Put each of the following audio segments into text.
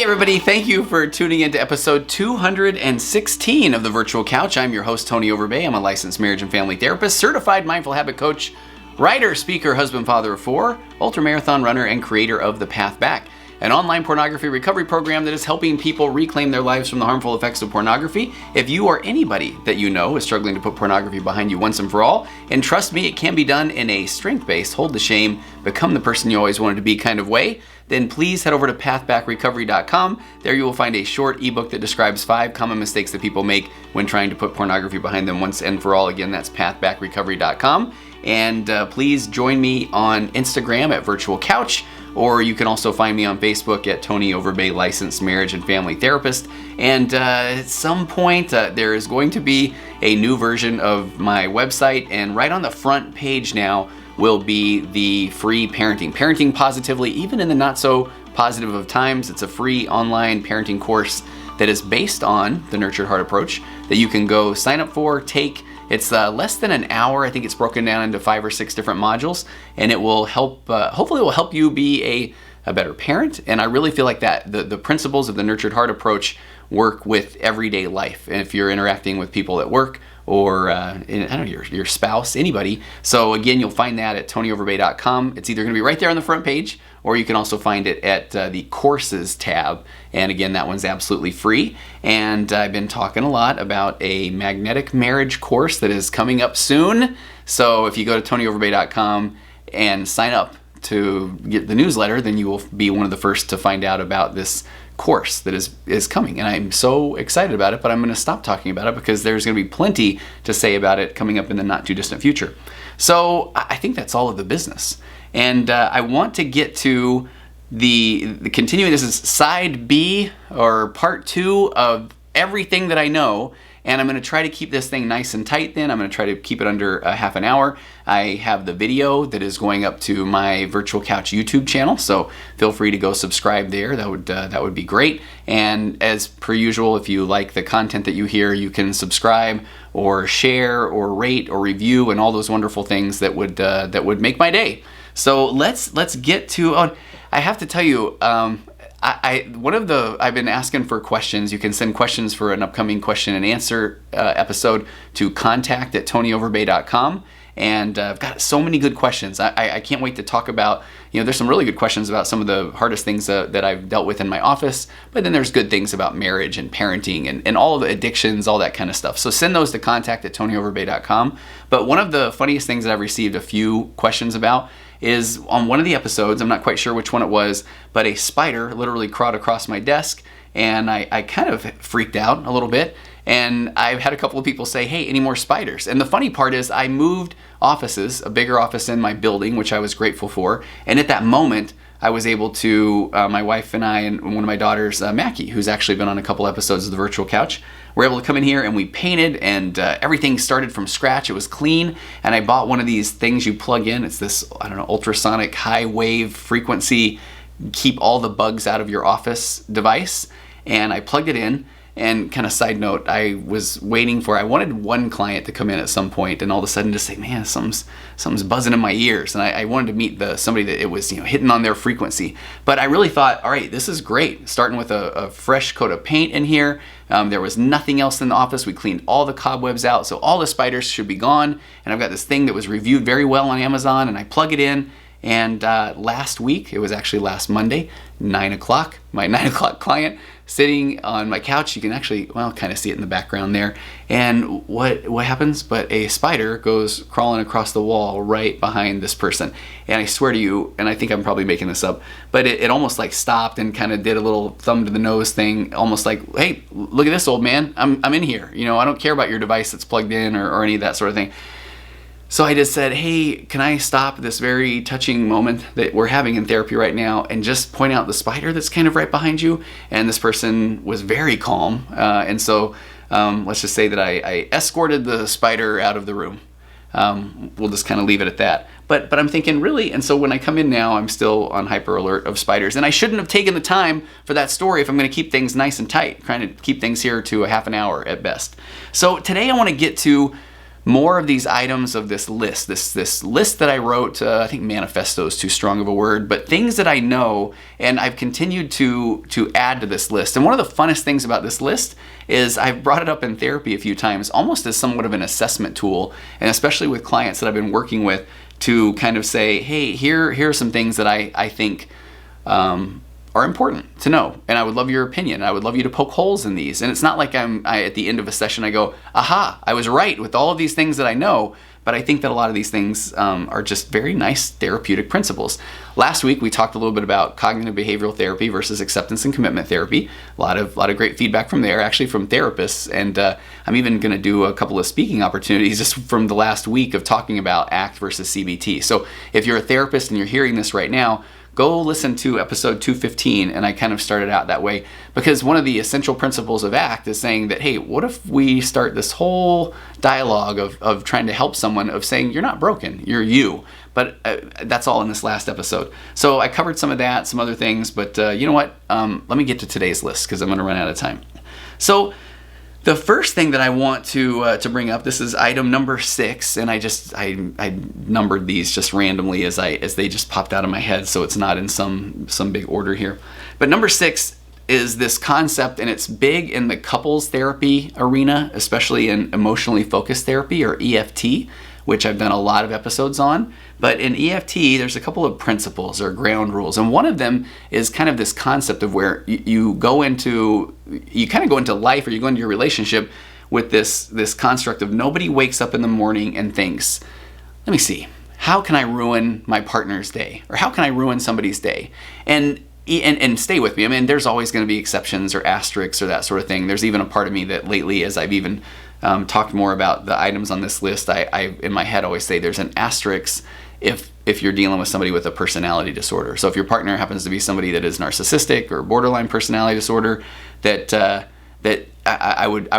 Hey everybody, thank you for tuning into episode 216 of the Virtual Couch. I'm your host, Tony Overbay. I'm a licensed marriage and family therapist, certified mindful habit coach, writer, speaker, husband, father of four, ultramarathon runner, and creator of The Path Back, an online pornography recovery program that is helping people reclaim their lives from the harmful effects of pornography. If you or anybody that you know is struggling to put pornography behind you once and for all, and trust me, it can be done in a strength-based, hold the shame, become the person you always wanted to be kind of way, then please head over to pathbackrecovery.com. There you will find a short ebook that describes 5 common mistakes that people make when trying to put pornography behind them once and for all. Again, that's pathbackrecovery.com. And please join me on Instagram at Virtual Couch, or you can also find me on Facebook at Tony Overbay, licensed marriage and family therapist. And at some point, there is going to be a new version of my website, and right on the front page now will be the free Parenting Positively, even in the not so positive of times. It's a free online parenting course that is based on the Nurtured Heart approach that you can go sign up for, take. It's less than an hour. I think it's broken down into 5 or 6 different modules, and it will help, hopefully it will help you be a better parent. And I really feel like that the principles of the Nurtured Heart approach work with everyday life. And if you're interacting with people at work, or I don't know, your spouse, anybody. So again, you'll find that at tonyoverbay.com. It's either going to be right there on the front page, or you can also find it at the courses tab. And again, that one's absolutely free. And I've been talking a lot about a magnetic marriage course that is coming up soon. So if you go to tonyoverbay.com and sign up to get the newsletter, then you will be one of the first to find out about this course that is coming. And I'm so excited about it, but I'm going to stop talking about it because there's going to be plenty to say about it coming up in the not too distant future. So I think that's all of the business. And I want to get to the continuing. This is side B, or part 2 of everything that I know. And I'm going to try to keep this thing nice and tight then. I'm going to try to keep it under a half an hour. I have the video that is going up to my Virtual Couch YouTube channel, so feel free to go subscribe there. That would be great. And as per usual, if you like the content that you hear, you can subscribe or share or rate or review and all those wonderful things that would make my day. So let's get to. Oh, I have to tell you. I've been asking for questions. You can send questions for an upcoming question and answer episode to contact@tonyoverbay.com. And I've got so many good questions. I can't wait to talk about, there's some really good questions about some of the hardest things that I've dealt with in my office, but then there's good things about marriage and parenting and all of the addictions, all that kind of stuff. So send those to contact@tonyoverbay.com. But one of the funniest things that I've received a few questions about is on one of the episodes, I'm not quite sure which one it was, but a spider literally crawled across my desk, and I kind of freaked out a little bit. And I've had a couple of people say, hey, any more spiders? And the funny part is I moved offices, a bigger office in my building, which I was grateful for. And at that moment, I was able to, my wife and I and one of my daughters, Mackie, who's actually been on a couple episodes of the Virtual Couch, were able to come in here and we painted, and everything started from scratch. It was clean. And I bought one of these things you plug in. It's this, ultrasonic high wave frequency, keep all the bugs out of your office device. And I plugged it in. And kind of side note, I wanted one client to come in at some point and all of a sudden just say, man, something's buzzing in my ears. And I wanted to meet somebody that it was hitting on their frequency. But I really thought, all right, this is great. Starting with a fresh coat of paint in here. There was nothing else in the office. We cleaned all the cobwebs out. So all the spiders should be gone. And I've got this thing that was reviewed very well on Amazon, and I plug it in. And last week, it was actually last Monday, 9 o'clock, my 9 o'clock client sitting on my couch. You can actually, kind of see it in the background there. And what happens? But a spider goes crawling across the wall right behind this person. And I swear to you, and I think I'm probably making this up, but it almost like stopped and kind of did a little thumb to the nose thing, almost like, hey, look at this, old man. I'm in here. I don't care about your device that's plugged in or any of that sort of thing. So I just said, hey, can I stop this very touching moment that we're having in therapy right now and just point out the spider that's kind of right behind you? And this person was very calm. And so let's just say that I escorted the spider out of the room. We'll just kind of leave it at that. But I'm thinking, really? And so when I come in now, I'm still on hyper alert of spiders. And I shouldn't have taken the time for that story if I'm going to keep things nice and tight, trying to keep things here to a half an hour at best. So today I want to get to more of these items of this list, this list that I wrote. I think manifesto is too strong of a word, but things that I know, and I've continued to add to this list. And one of the funnest things about this list is I've brought it up in therapy a few times, almost as somewhat of an assessment tool, and especially with clients that I've been working with, to kind of say, hey, here are some things that I think are important to know, and I would love your opinion. I would love you to poke holes in these. And it's not like I at the end of a session I go, aha, I was right with all of these things that I know, but I think that a lot of these things are just very nice therapeutic principles. Last week we talked a little bit about cognitive behavioral therapy versus acceptance and commitment therapy. A lot of great feedback from there, actually from therapists, and I'm even going to do a couple of speaking opportunities just from the last week of talking about ACT versus CBT. So if you're a therapist and you're hearing this right now, go listen to episode 215, and I kind of started out that way because one of the essential principles of ACT is saying that, hey, what if we start this whole dialogue of trying to help someone, of saying you're not broken, you're you. But that's all in this last episode. So I covered some of that, some other things, but you know what? Let me get to today's list because I'm going to run out of time. So the first thing that I want to bring up, this is item number 6, and I numbered these just randomly as they just popped out of my head, so it's not in some big order here. But number 6 is this concept, and it's big in the couples therapy arena, especially in emotionally focused therapy, or EFT, which I've done a lot of episodes on. But in EFT, there's a couple of principles or ground rules. And one of them is kind of this concept of where you kind of go into life, or you go into your relationship with this construct of nobody wakes up in the morning and thinks, let me see, how can I ruin my partner's day? Or how can I ruin somebody's day? And stay with me. I mean, there's always going to be exceptions or asterisks or that sort of thing. There's even a part of me that lately, as I've even talked more about the items on this list, I in my head always say there's an asterisk if you're dealing with somebody with a personality disorder. So if your partner happens to be somebody that is narcissistic or borderline personality disorder, that I would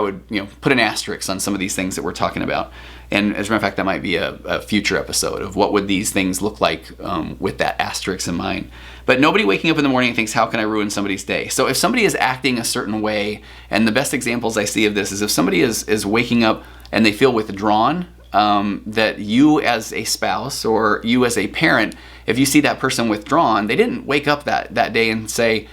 put an asterisk on some of these things that we're talking about. And as a matter of fact, that might be a future episode of what would these things look like with that asterisk in mind. But nobody waking up in the morning and thinks, how can I ruin somebody's day? So if somebody is acting a certain way, and the best examples I see of this is if somebody is waking up and they feel withdrawn, that you as a spouse or you as a parent, if you see that person withdrawn, they didn't wake up that day and say,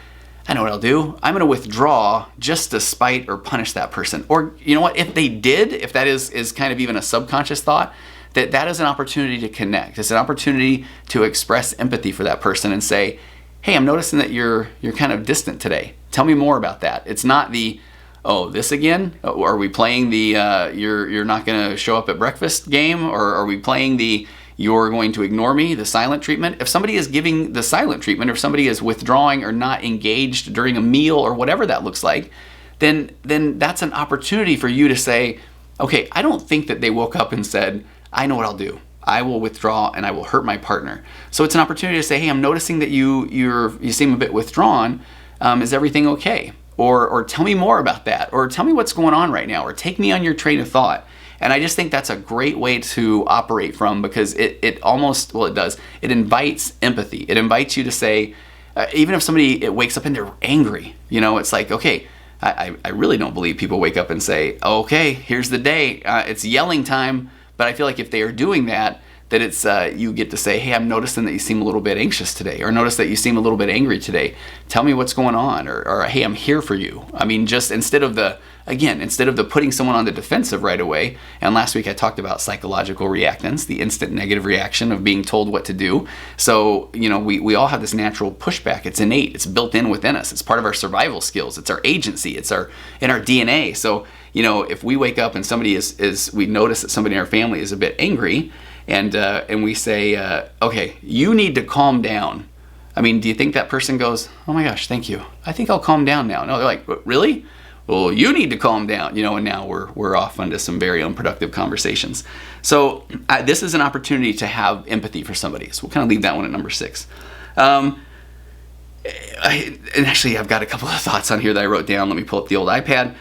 I know what I'll do. I'm going to withdraw just to spite or punish that person. Or you know what? If they did, if that is kind of even a subconscious thought, that is an opportunity to connect. It's an opportunity to express empathy for that person and say, hey, I'm noticing that you're kind of distant today. Tell me more about that. It's not the, oh, this again? Are we playing the you're not going to show up at breakfast game? Or are we playing the you're going to ignore me, the silent treatment? If somebody is giving the silent treatment, or if somebody is withdrawing or not engaged during a meal or whatever that looks like, then that's an opportunity for you to say, okay, I don't think that they woke up and said, I know what I'll do. I will withdraw and I will hurt my partner. So it's an opportunity to say, hey, I'm noticing that you seem a bit withdrawn. Is everything okay? Or tell me more about that. Or tell me what's going on right now. Or take me on your train of thought. And I just think that's a great way to operate from, because it does. It invites empathy. It invites you to say, even if somebody wakes up and they're angry, it's like, okay, I really don't believe people wake up and say, okay, here's the day. It's yelling time. But I feel like if they are doing that it's you get to say, hey, I'm noticing that you seem a little bit anxious today, or notice that you seem a little bit angry today. Tell me what's going on, or hey, I'm here for you. I mean, just instead of the putting someone on the defensive right away. And last week I talked about psychological reactance, the instant negative reaction of being told what to do. So, we all have this natural pushback. It's innate. It's built in within us. It's part of our survival skills. It's our agency. It's in our DNA. So, if we wake up and somebody we notice that somebody in our family is a bit angry, and we say, okay, you need to calm down. I mean, do you think that person goes, oh my gosh, thank you, I think I'll calm down now? No, they're like, really? Well, you need to calm down, and now we're off onto some very unproductive conversations. So this is an opportunity to have empathy for somebody. So we'll kind of leave that one at number 6. And actually, I've got a couple of thoughts on here that I wrote down. Let me pull up the old iPad.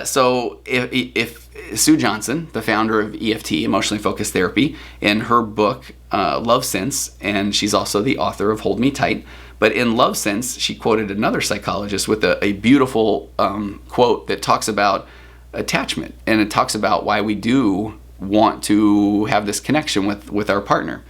So if Sue Johnson, the founder of EFT, Emotionally Focused Therapy, in her book, Love Sense, and she's also the author of Hold Me Tight, but in Love Sense, she quoted another psychologist with a beautiful quote that talks about attachment, and it talks about why we do want to have this connection with our partner.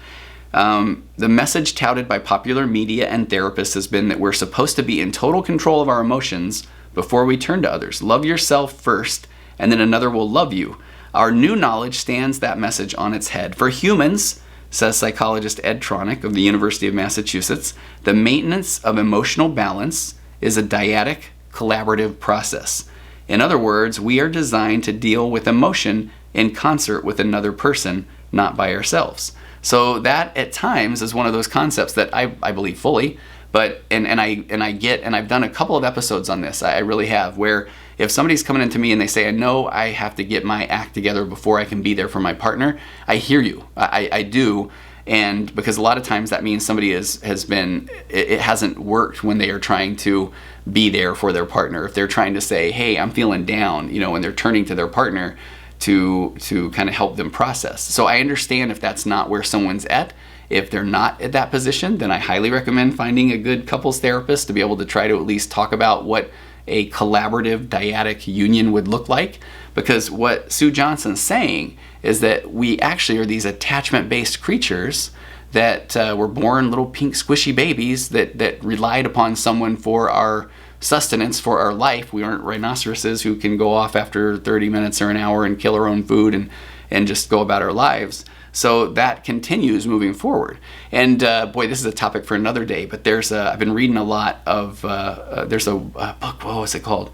The message touted by popular media and therapists has been that we're supposed to be in total control of our emotions before we turn to others. Love yourself first, and then another will love you. Our new knowledge stands that message on its head. For humans, says psychologist Ed Tronick of the University of Massachusetts, the maintenance of emotional balance is a dyadic, collaborative process. In other words, we are designed to deal with emotion in concert with another person, not by ourselves. So that at times is one of those concepts that I believe fully, but and I get, and I've done a couple of episodes on this, I really have, where if somebody's coming into me and they say, I know I have to get my act together before I can be there for my partner, I hear you. I do. And because a lot of times that means somebody it hasn't worked when they are trying to be there for their partner. If they're trying to say, hey, I'm feeling down, when they're turning to their partner to kind of help them process. So I understand if that's not where someone's at. If they're not at that position, then I highly recommend finding a good couples therapist to be able to try to at least talk about what a collaborative dyadic union would look like. Because what Sue Johnson's saying is that we actually are these attachment-based creatures that were born little pink squishy babies that relied upon someone for our sustenance, for our life. We aren't rhinoceroses who can go off after 30 minutes or an hour and kill our own food and just go about our lives. So that continues moving forward. And boy, this is a topic for another day, but I've been reading a lot of, there's a book, what was it called?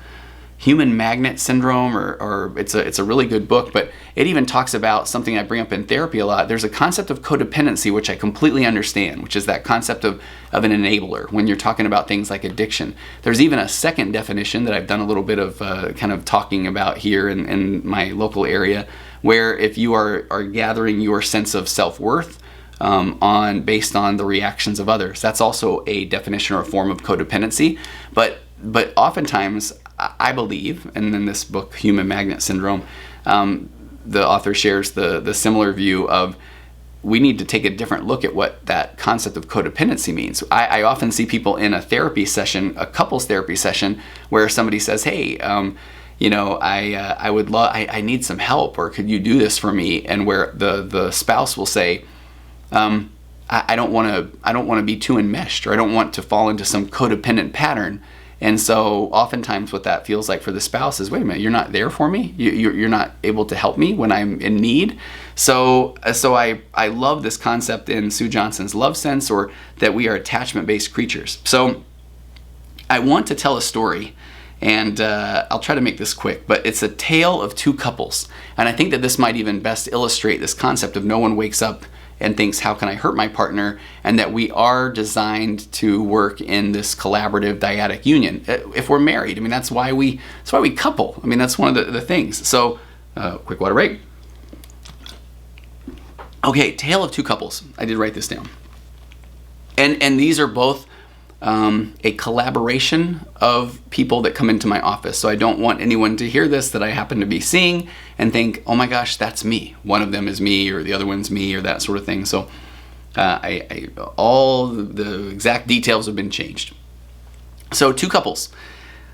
Human Magnet Syndrome, or it's a really good book, but it even talks about something I bring up in therapy a lot. There's a concept of codependency, which I completely understand, which is that concept of an enabler when you're talking about things like addiction. There's even a second definition that I've done a little bit of kind of talking about here in my local area, where if you are gathering your sense of self-worth based on the reactions of others, that's also a definition or a form of codependency. But oftentimes, I believe, and in this book, Human Magnet Syndrome, the author shares the similar view of we need to take a different look at what that concept of codependency means. I often see people in a therapy session, a couples therapy session, where somebody says, hey, I need some help, or could you do this for me? And where the spouse will say, I don't want to be too enmeshed, or I don't want to fall into some codependent pattern. And so oftentimes what that feels like for the spouse is, wait a minute, you're not there for me? You're not able to help me when I'm in need? So I love this concept in Sue Johnson's Love Sense, or that we are attachment-based creatures. So I want to tell a story, and I'll try to make this quick, but it's a tale of two couples. And I think that this might even best illustrate this concept of no one wakes up and thinks, how can I hurt my partner? And that we are designed to work in this collaborative dyadic union. If we're married, I mean, that's why we couple. I mean, that's one of the things. So, quick water break. Okay, tale of two couples. I did write this down. And these are both a collaboration of people that come into my office. So I don't want anyone to hear this that I happen to be seeing and think, oh my gosh, that's me. One of them is me, or the other one's me, or that sort of thing. So all the exact details have been changed. So two couples.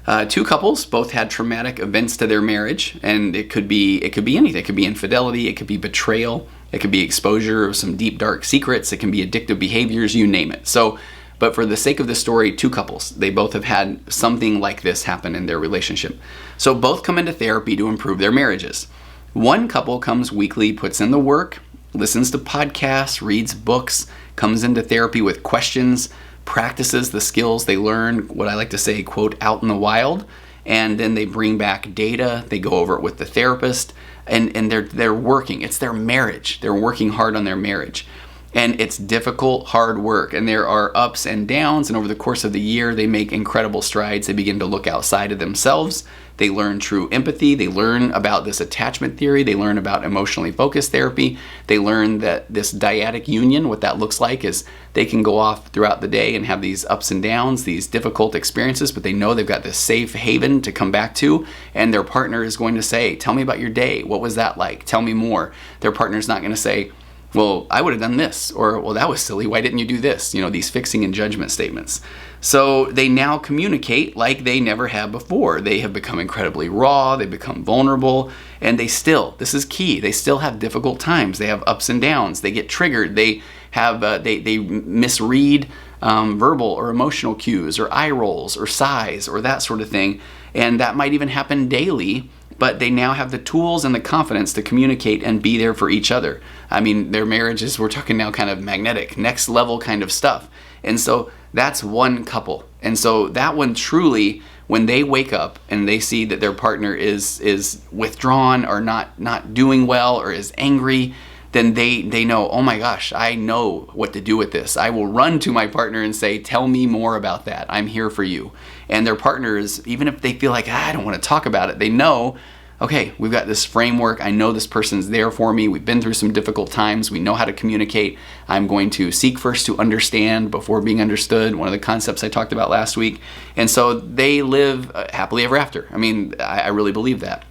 Both had traumatic events to their marriage, and it could be anything. It could be infidelity, it could be betrayal, it could be exposure of some deep, dark secrets, it can be addictive behaviors, you name it. So, but for the sake of the story, two couples, they both have had something like this happen in their relationship. So both come into therapy to improve their marriages. One couple comes weekly, puts in the work, listens to podcasts, reads books, comes into therapy with questions, practices the skills they learn, what I like to say, quote, out in the wild, and then they bring back data, they go over it with the therapist, and they're working. It's their marriage. They're working hard on their marriage. And it's difficult, hard work, and there are ups and downs, and over the course of the year, they make incredible strides. They begin to look outside of themselves. They learn true empathy. They learn about this attachment theory. They learn about emotionally focused therapy. They learn that this dyadic union, what that looks like is they can go off throughout the day and have these ups and downs, these difficult experiences, but they know they've got this safe haven to come back to, and their partner is going to say, tell me about your day. What was that like? Tell me more. Their partner's not going to say, well, I would have done this, or, well, that was silly. Why didn't you do this? These fixing and judgment statements. So they now communicate like they never have before. They have become incredibly raw. They become vulnerable, and this is key. They still have difficult times. They have ups and downs. They get triggered. They have, they misread verbal or emotional cues or eye rolls or sighs or that sort of thing. And that might even happen daily, but they now have the tools and the confidence to communicate and be there for each other. I mean, their marriages, we're talking now kind of magnetic, next level kind of stuff. And so that's one couple. And so that one truly, when they wake up and they see that their partner is withdrawn or not doing well or is angry, then they know, oh my gosh, I know what to do with this. I will run to my partner and say, tell me more about that. I'm here for you. And their partners, even if they feel like, I don't want to talk about it, they know, okay, we've got this framework. I know this person's there for me. We've been through some difficult times. We know how to communicate. I'm going to seek first to understand before being understood, one of the concepts I talked about last week. And so they live happily ever after. I mean, I really believe that.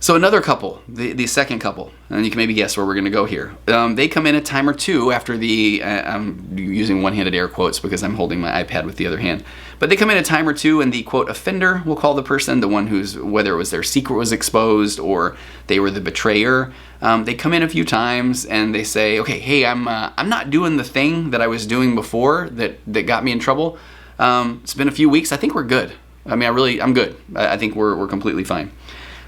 So another couple, the second couple, and you can maybe guess where we're going to go here. They come in a time or two after I'm using one-handed air quotes because I'm holding my iPad with the other hand. But they come in a time or two, and the, quote, offender, we'll call the person, the one who's, whether it was their secret was exposed or they were the betrayer, they come in a few times and they say, okay, hey, I'm not doing the thing that I was doing before that got me in trouble. It's been a few weeks. I think we're good. I mean, I'm good. I think we're completely fine.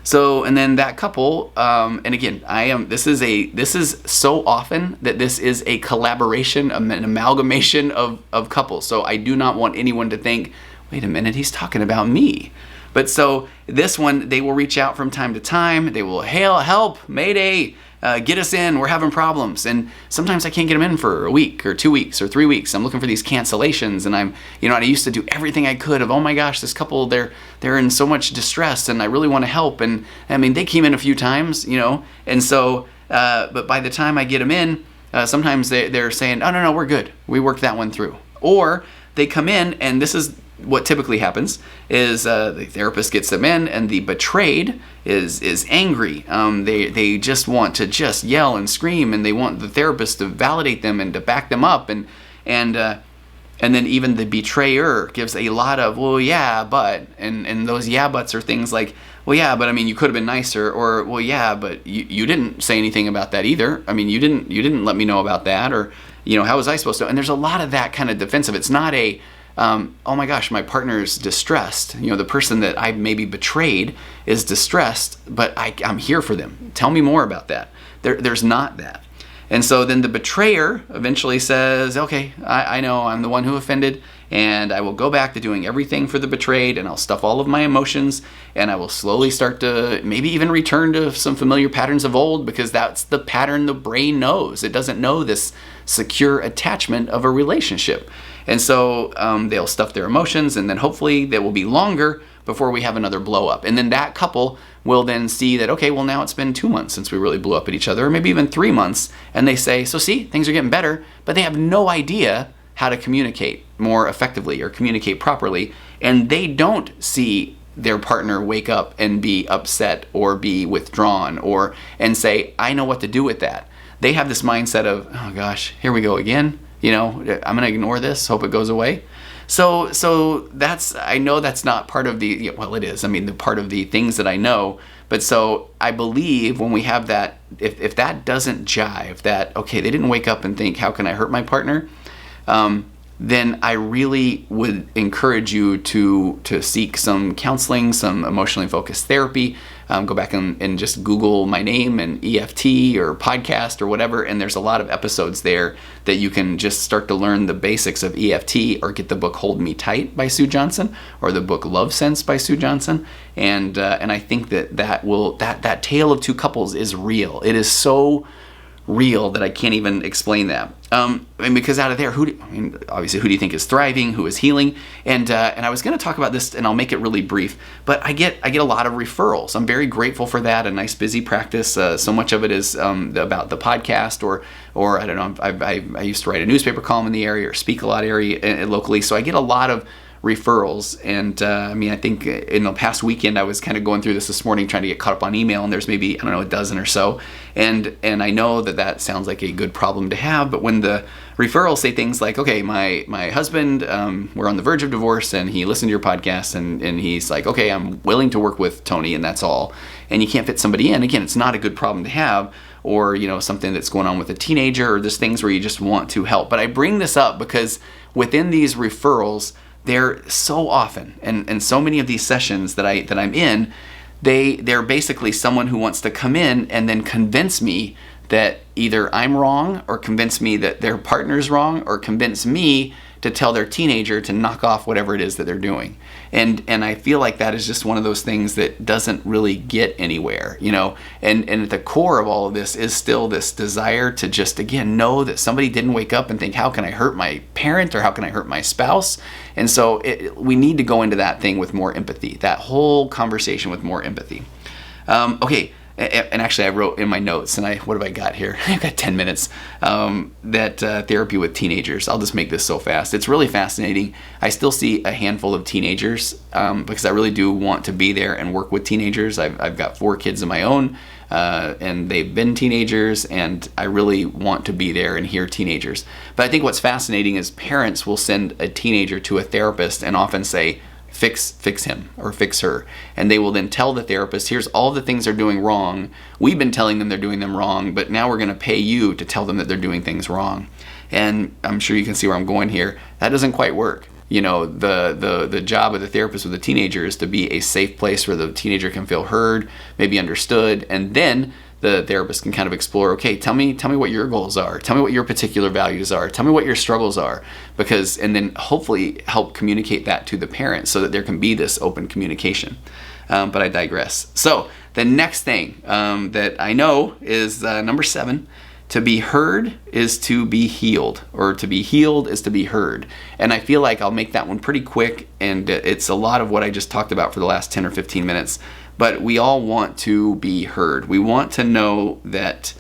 So, and then that couple, and again, this is so often that this is a collaboration, an amalgamation of couples. So I do not want anyone to think, wait a minute, he's talking about me. But so this one, they will reach out from time to time. They will, hail, help, mayday, get us in, we're having problems. And sometimes I can't get them in for a week or 2 weeks or 3 weeks. I'm looking for these cancellations, and I used to do everything I could of, oh my gosh, this couple, they're in so much distress and I really want to help. And I mean, they came in a few times, and so, but by the time I get them in, sometimes they're saying, no, we're good. We worked that one through. Or they come in, and this is what typically happens is the therapist gets them in, and the betrayed is angry. They just want to just yell and scream, and they want the therapist to validate them and to back them up, and then even the betrayer gives a lot of, well, yeah, but, and those yeah buts are things like, well, yeah, but I mean, you could have been nicer, or, well, yeah, but you didn't say anything about that either. I mean, you didn't let me know about that, or how was I supposed to? And there's a lot of that kind of defensive. It's not a oh my gosh, my partner's distressed. The person that I maybe betrayed is distressed, but I'm here for them. Tell me more about that. There's not that. And so then the betrayer eventually says, okay, I know I'm the one who offended, and I will go back to doing everything for the betrayed, and I'll stuff all of my emotions, and I will slowly start to maybe even return to some familiar patterns of old, because that's the pattern the brain knows. It doesn't know this secure attachment of a relationship. And so they'll stuff their emotions, and then hopefully they will be longer before we have another blow up. And then that couple will then see that, okay, well, now it's been 2 months since we really blew up at each other, or maybe even 3 months. And they say, so see, things are getting better, but they have no idea how to communicate more effectively or communicate properly. And they don't see their partner wake up and be upset or be withdrawn and say, I know what to do with that. They have this mindset of, oh gosh, here we go again. I'm going to ignore this, hope it goes away. So I know that's not part of the, well, it is. I mean, the part of the things that I know. But so I believe when we have that, if that doesn't jive, that, okay, they didn't wake up and think, how can I hurt my partner? Then I really would encourage you to seek some counseling, some emotionally focused therapy. Go back and just Google my name and EFT or podcast or whatever, and there's a lot of episodes there that you can just start to learn the basics of EFT, or get the book Hold Me Tight by Sue Johnson, or the book Love Sense by Sue Johnson. And I think that tale of two couples is real. It is so real that I can't even explain that. And because out of there, obviously, who do you think is thriving? Who is healing? And I was going to talk about this, and I'll make it really brief. But I get a lot of referrals. I'm very grateful for that. A nice busy practice. So much of it is about the podcast, or I don't know. I used to write a newspaper column in the area, or speak a lot locally. So I get a lot of referrals. And I mean, I think in the past weekend, I was kind of going through this morning, trying to get caught up on email, and there's maybe, I don't know, a dozen or so. And I know that sounds like a good problem to have, but when the referrals say things like, okay, my husband, we're on the verge of divorce, and he listened to your podcast, and he's like, okay, I'm willing to work with Tony, and that's all. And you can't fit somebody in. Again, it's not a good problem to have. Or, you know, something that's going on with a teenager, or there's things where you just want to help. But I bring this up because within these referrals, they're so often, and so many of these sessions that I'm in, they're basically someone who wants to come in and then convince me that either I'm wrong, or convince me that their partner's wrong, or convince me to tell their teenager to knock off whatever it is that they're doing. And I feel like that is just one of those things that doesn't really get anywhere, you know. And at the core of all of this is still this desire to just, again, know that somebody didn't wake up and think, how can I hurt my parent, or how can I hurt my spouse? And so we need to go into that thing with more empathy, that whole conversation with more empathy. Okay. And actually, I wrote in my notes, and what have I got here? I've got 10 minutes, that therapy with teenagers. I'll just make this so fast. It's really fascinating. I still see a handful of teenagers because I really do want to be there and work with teenagers. I've got 4 kids of my own, and they've been teenagers, and I really want to be there and hear teenagers. But I think what's fascinating is parents will send a teenager to a therapist and often say, fix him or fix her. And they will then tell the therapist, here's all the things they're doing wrong. We've been telling them they're doing them wrong, but now we're going to pay you to tell them that they're doing things wrong. And I'm sure you can see where I'm going here. That doesn't quite work. You know, the job of the therapist with the teenager is to be a safe place where the teenager can feel heard, maybe understood, and then the therapist can kind of explore, okay, tell me what your goals are. Tell me what your particular values are. Tell me what your struggles are. And then hopefully help communicate that to the parent so that there can be this open communication. But I digress. So the next thing that I know is number 7. To be heard is to be healed, or to be healed is to be heard. And I feel like I'll make that one pretty quick, and it's a lot of what I just talked about for the last 10 or 15 minutes. But we all want to be heard. We want to know that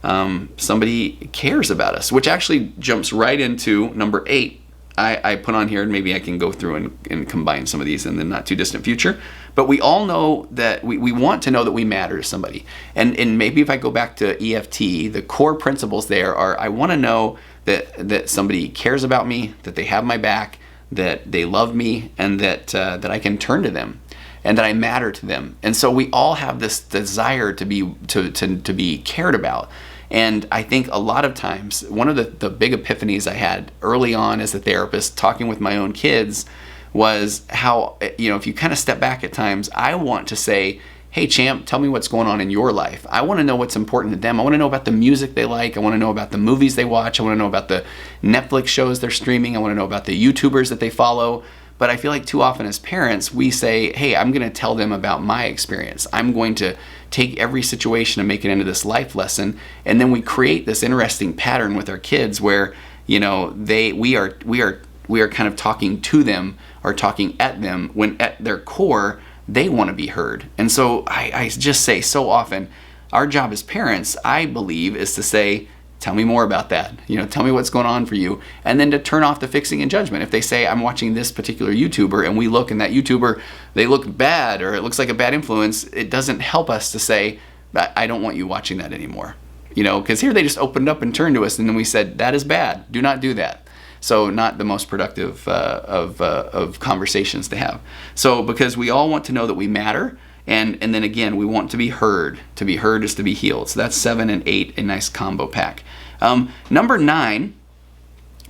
somebody cares about us, which actually jumps right into number 8. I put on here, and maybe I can go through and combine some of these in the not too distant future. But we all know that we want to know that we matter to somebody. And maybe if I go back to EFT, the core principles there are, I want to know that somebody cares about me, that they have my back, that they love me, and that I can turn to them, and that I matter to them. And so we all have this desire to be cared about. And I think a lot of times, one of the big epiphanies I had early on as a therapist, talking with my own kids, was how, you know, if you kind of step back at times, I want to say, hey champ, tell me what's going on in your life. I want to know what's important to them. I want to know about the music they like. I want to know about the movies they watch. I want to know about the Netflix shows they're streaming. I want to know about the YouTubers that they follow. But I feel like too often as parents, we say, hey, I'm going to tell them about my experience. I'm going to take every situation and make it into this life lesson. And then we create this interesting pattern with our kids where, you know, we are kind of talking to them or talking at them when at their core, they want to be heard. And so I just say so often, our job as parents, I believe, is to say, tell me more about that. You know, tell me what's going on for you. And then to turn off the fixing and judgment. If they say, I'm watching this particular YouTuber, and we look, and that YouTuber, they look bad, or it looks like a bad influence, it doesn't help us to say, I don't want you watching that anymore. You know, because here they just opened up and turned to us, and then we said, that is bad. Do not do that. So not the most productive of conversations to have. So because we all want to know that we matter, and then again, we want to be heard. To be heard is to be healed. So that's 7 and 8, a nice combo pack. Number 9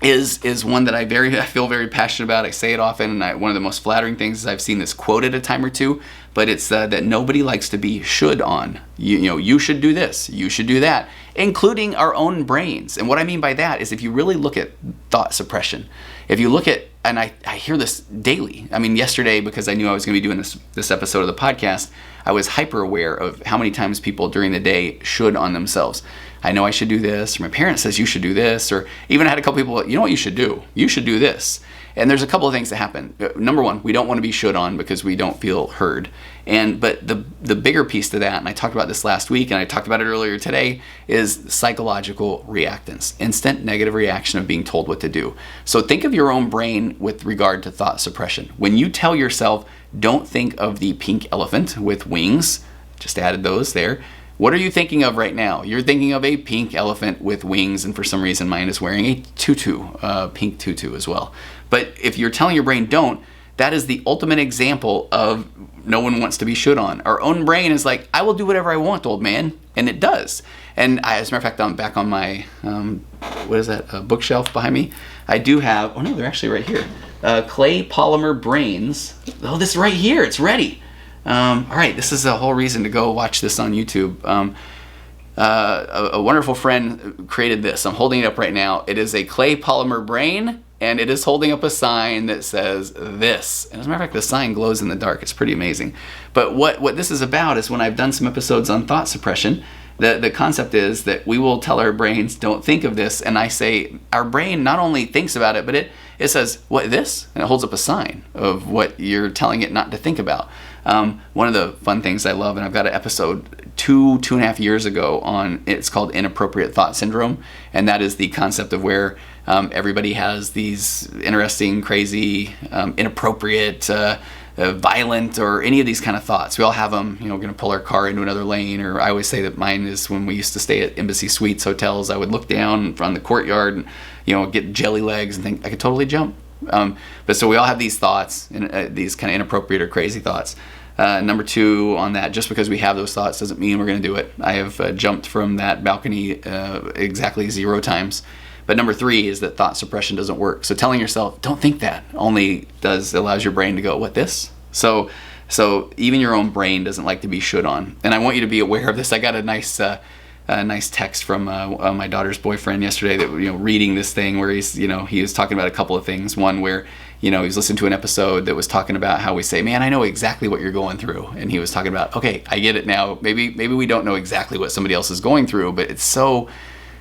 is one that I feel very passionate about. I say it often, and one of the most flattering things is I've seen this quoted a time or two, but it's that nobody likes to be should on. You know, you should do this, you should do that, including our own brains. And what I mean by that is if you really look at thought suppression, if you look at, and I hear this daily. I mean, yesterday, because I knew I was going to be doing this episode of the podcast, I was hyper aware of how many times people during the day should on themselves. I know I should do this, or my parent says you should do this, or even I had a couple people, you know what you should do? You should do this. And there's a couple of things that happen. Number one, we don't want to be should on because we don't feel heard. But the bigger piece to that, and I talked about this last week and I talked about it earlier today, is psychological reactance, instant negative reaction of being told what to do. So think of your own brain with regard to thought suppression. When you tell yourself, don't think of the pink elephant with wings, just added those there. What are you thinking of right now? You're thinking of a pink elephant with wings, and for some reason mine is wearing a tutu, pink tutu as well. But if you're telling your brain don't, that is the ultimate example of no one wants to be should on. Our own brain is like, I will do whatever I want, old man, and it does. And as a matter of fact, I'm back on my, what is that, bookshelf behind me. I do have, oh no, they're actually right here. Clay polymer brains. Oh, this is right here, it's ready. All right, this is a whole reason to go watch this on YouTube. A wonderful friend created this. I'm holding it up right now. It is a clay polymer brain, and it is holding up a sign that says this. And as a matter of fact, the sign glows in the dark. It's pretty amazing. But what this is about is when I've done some episodes on thought suppression, the concept is that we will tell our brains, don't think of this. And I say, our brain not only thinks about it, but it says, what, this? And it holds up a sign of what you're telling it not to think about. One of the fun things I love, and I've got an episode two and a half years ago on, it's called Inappropriate Thought Syndrome. And that is the concept of where everybody has these interesting, crazy, inappropriate, violent, or any of these kind of thoughts. We all have them. We're going to pull our car into another lane. Or I always say that mine is when we used to stay at Embassy Suites hotels. I would look down from the courtyard and get jelly legs and think I could totally jump. But so we all have these thoughts, and these kind of inappropriate or crazy thoughts. Number two on that, just because we have those thoughts doesn't mean we're going to do it. I have jumped from that balcony exactly 0 times. But number three is that thought suppression doesn't work. So telling yourself, don't think that, only allows your brain to go, what, this? So even your own brain doesn't like to be should on. And I want you to be aware of this. I got a nice text from my daughter's boyfriend yesterday that, reading this thing where he was talking about a couple of things. One where, he was listening to an episode that was talking about how we say, man, I know exactly what you're going through. And he was talking about, okay, I get it now. Maybe we don't know exactly what somebody else is going through, but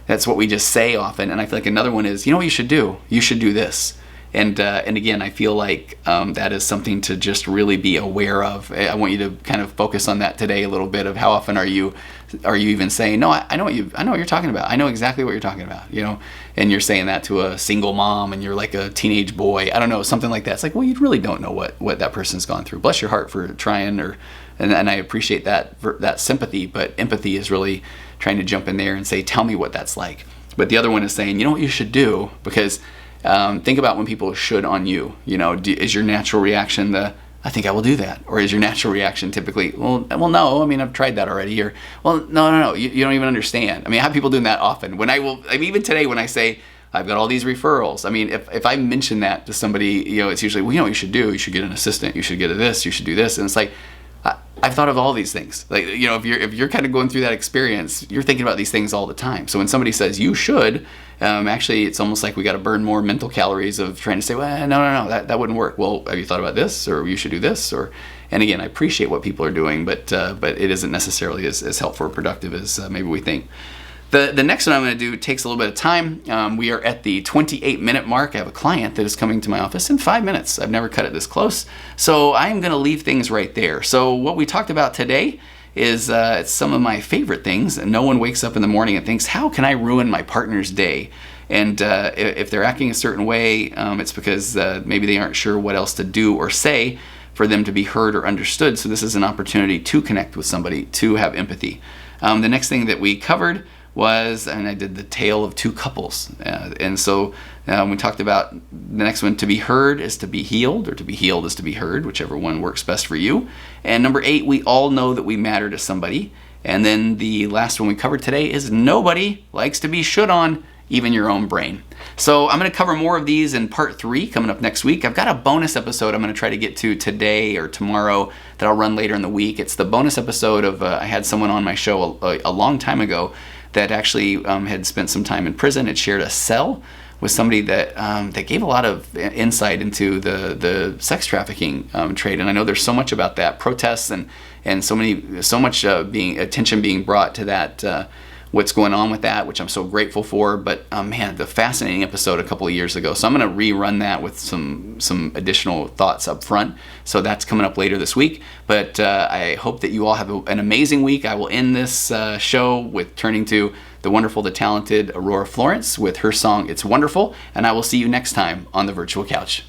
that's what we just say often. And I feel like another one is, what you should do? You should do this. And again, I feel like that is something to just really be aware of. I want you to kind of focus on that today a little bit, of how often are you even saying, no, I know what you're talking about. I know exactly what you're talking about, and you're saying that to a single mom and you're like a teenage boy. I don't know, something like that. It's like, well, you really don't know what that person's gone through. Bless your heart for trying, and I appreciate that sympathy, but empathy is really trying to jump in there and say, tell me what that's like. But the other one is saying, what you should do, because think about when people should on you. Is your natural reaction I think I will do that? Or is your natural reaction typically, well, no, I've tried that already. Or, well, no, you don't even understand. I have people doing that often. Even today when I say, I've got all these referrals. If I mention that to somebody, it's usually, well, what you should do? You should get an assistant. You should get this. You should do this. And it's like, I've thought of all these things. Like, if you're kind of going through that experience, you're thinking about these things all the time. So when somebody says you should, actually, it's almost like we got to burn more mental calories of trying to say, well, no, that wouldn't work. Well, have you thought about this? Or you should do this? And again, I appreciate what people are doing, but it isn't necessarily as helpful or productive as maybe we think. The next one I'm going to do takes a little bit of time. We are at the 28-minute mark. I have a client that is coming to my office in 5 minutes. I've never cut it this close. So I'm going to leave things right there. So what we talked about today is it's some of my favorite things. And no one wakes up in the morning and thinks, how can I ruin my partner's day? And if they're acting a certain way, it's because maybe they aren't sure what else to do or say for them to be heard or understood. So this is an opportunity to connect with somebody, to have empathy. The next thing that we covered and I did the tale of two couples. And so we talked about the next one, to be heard is to be healed, or to be healed is to be heard, whichever one works best for you. And number 8, we all know that we matter to somebody. And then the last one we covered today is nobody likes to be should on, even your own brain. So I'm going to cover more of these in part 3 coming up next week. I've got a bonus episode I'm going to try to get to today or tomorrow that I'll run later in the week. It's the bonus episode of I had someone on my show a long time ago that actually had spent some time in prison, had shared a cell with somebody that gave a lot of insight into the sex trafficking trade. And I know there's so much about that, protests and so much attention being brought to that what's going on with that, which I'm so grateful for. But man, the fascinating episode a couple of years ago. So I'm going to rerun that with some additional thoughts up front. So that's coming up later this week. But I hope that you all have an amazing week. I will end this show with turning to the wonderful, the talented Aurora Florence with her song "It's Wonderful," and I will see you next time on the Virtual Couch.